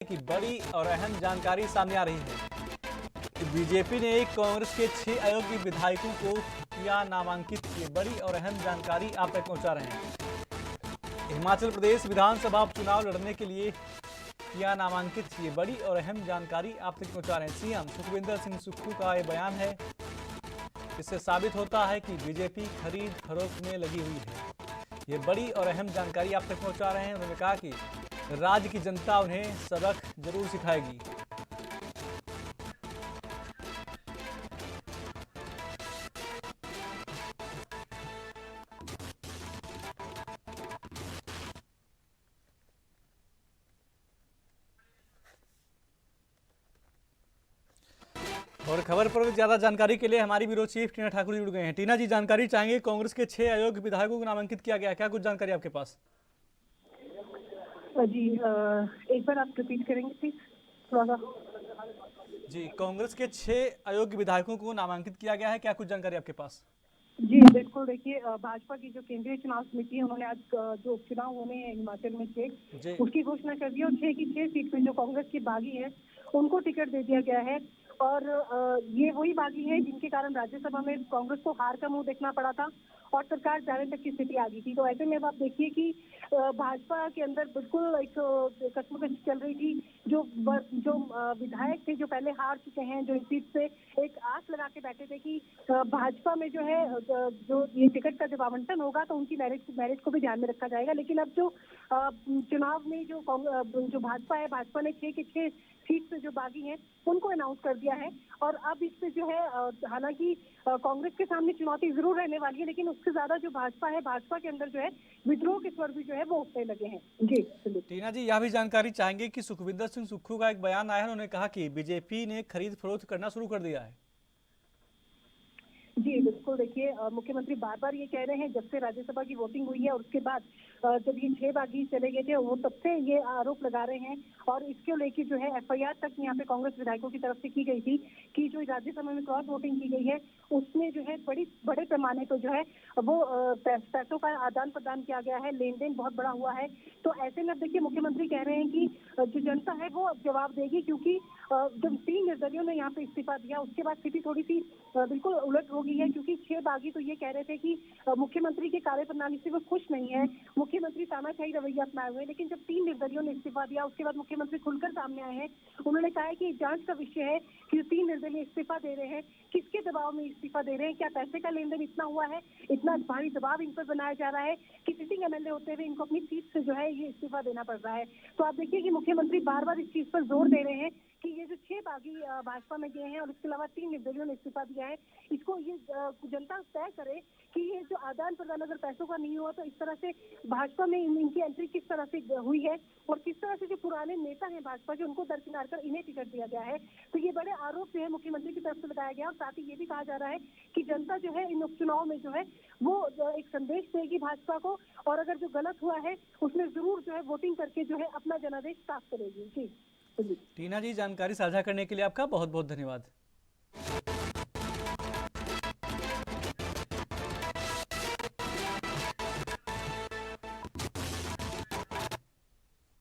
की बड़ी और अहम जानकारी सामने आ रही है। बीजेपी ने कांग्रेस के 6 अयोग्य विधायकों को किया नामांकित। ये बड़ी और अहम जानकारी आप तक पहुंचा रहे हैं। हिमाचल प्रदेश विधानसभा चुनाव लड़ने के लिए किया नामांकित। ये बड़ी और अहम जानकारी आप तक पहुंचा रहे हैं। सीएम सुखविंदर सिंह सुक्खू का ये बयान है। इससे साबित होता है कि बीजेपी खरीद फरोख्त में लगी हुई है। ये बड़ी और अहम जानकारी आप तक पहुंचा रहे हैं। उन्होंने कहा कि राज्य की जनता उन्हें सबक जरूर सिखाएगी। और खबर पर ज्यादा जानकारी के लिए हमारी ब्यूरो चीफ टीना ठाकुर जुड़ गए हैं। टीना जी, जानकारी चाहेंगे। कांग्रेस के 6 अयोग्य विधायकों को नामांकित किया गया, क्या कुछ जानकारी आपके पास? जी, एक बार आप रिपीट करेंगे प्लीज थोड़ा सा। जी, कांग्रेस के 6 अयोग्य विधायकों को नामांकित किया गया है, क्या कुछ जानकारी आपके पास? जी बिल्कुल, देखिए भाजपा की जो केंद्रीय चुनाव समिति है उन्होंने आज जो उपचुनाव होने हैं हिमाचल में 6 उसकी घोषणा कर दी और 6 की 6 सीट पे जो कांग्रेस की बागी है उनको टिकट दे दिया गया है। और ये वही बागी है जिनके कारण राज्यसभा में कांग्रेस को हार का मुंह देखना पड़ा था और सरकार जाने तक की स्थिति आ गई थी। तो ऐसे में अब आप देखिए कि भाजपा के अंदर बिल्कुल एक कश्मकश चल रही थी। जो विधायक थे जो पहले हार चुके हैं, जो इस सीट से एक आस लगा के बैठे थे कि भाजपा में जो है जो ये टिकट का जब आवंटन होगा तो उनकी मेरिट को भी ध्यान में रखा जाएगा। लेकिन अब जो चुनाव में जो भाजपा है, भाजपा ने 6 के 6 सीट से जो बागी हैं उनको अनाउंस कर दिया है। और अब इससे जो है हालांकि कांग्रेस के सामने चुनौती जरूर रहने वाली है, लेकिन उससे ज्यादा जो भाजपा है, भाजपा के अंदर जो है विद्रोह के स्वर भी जो है वो उठने लगे हैं। जी टीना जी, यह भी जानकारी चाहेंगे कि सुखविंदर सिंह सुक्खू का एक बयान आया है। उन्होंने कहा कि बीजेपी ने खरीद फरोख्त करना शुरू कर दिया है। जी बिल्कुल, देखिए मुख्यमंत्री बार बार ये कह रहे हैं जब से राज्यसभा की वोटिंग हुई है और उसके बाद जब ये 6 बागी चले गए थे वो तब से ये आरोप लगा रहे हैं। और इसको लेकर जो है एफआईआर तक यहाँ पे कांग्रेस विधायकों की तरफ से की गई थी कि जो राज्यसभा में क्रॉस वोटिंग की गई है उसमें जो है बड़े पैमाने पर जो है वो पैसों का आदान प्रदान किया गया है, लेन देन बहुत बड़ा हुआ है। तो ऐसे में अब देखिए मुख्यमंत्री कह रहे हैं कि जो जनता है वो अब जवाब देगी, क्योंकि जब 3 निर्दलियों ने यहाँ पे इस्तीफा दिया उसके बाद स्थिति थोड़ी सी बिल्कुल उलट हो गई है। क्योंकि 6 बागी तो ये कह रहे थे कि मुख्यमंत्री के कार्यप्रणाली से वो खुश नहीं है, मुख्यमंत्री तानाशाही रवैया अपनाए हुए हैं। लेकिन जब 3 निर्दलियों ने इस्तीफा दिया उसके बाद मुख्यमंत्री खुलकर सामने आए हैं। उन्होंने कहा है कि जांच का विषय है कि 3 निर्दलीय इस्तीफा दे रहे हैं, किसके दबाव में इस्तीफा दे रहे हैं, क्या पैसे का लेन देन इतना हुआ है, इतना भारी दबाव इन पर बनाया जा रहा है कि सिटिंग एमएलए होते हुए इनको अपनी सीट से जो है ये इस्तीफा देना पड़ रहा है। तो आप देखिए कि मुख्यमंत्री बार बार इस चीज पर जोर दे रहे हैं कि ये जो 6 बागी भाजपा में गए हैं और इसके अलावा 3 निर्दलियों ने इस्तीफा दिया है, इसको ये जनता तय करे कि ये जो आदान प्रदान अगर पैसों का नहीं हुआ तो इस तरह से भाजपा में इनकी एंट्री किस तरह से हुई है और किस तरह से जो पुराने नेता हैं भाजपा के उनको दरकिनार कर इन्हें टिकट दिया गया है। तो ये बड़े आरोप जो है मुख्यमंत्री की तरफ से लगाया गया और साथ ही ये भी कहा जा रहा है कि जनता जो है इन उपचुनाव में जो है वो एक संदेश देगी भाजपा को और अगर जो गलत हुआ है उसमें जरूर जो है वोटिंग करके जो है अपना जनादेश साफ करेगी। जी टीना जी, जानकारी साझा करने के लिए आपका बहुत बहुत धन्यवाद।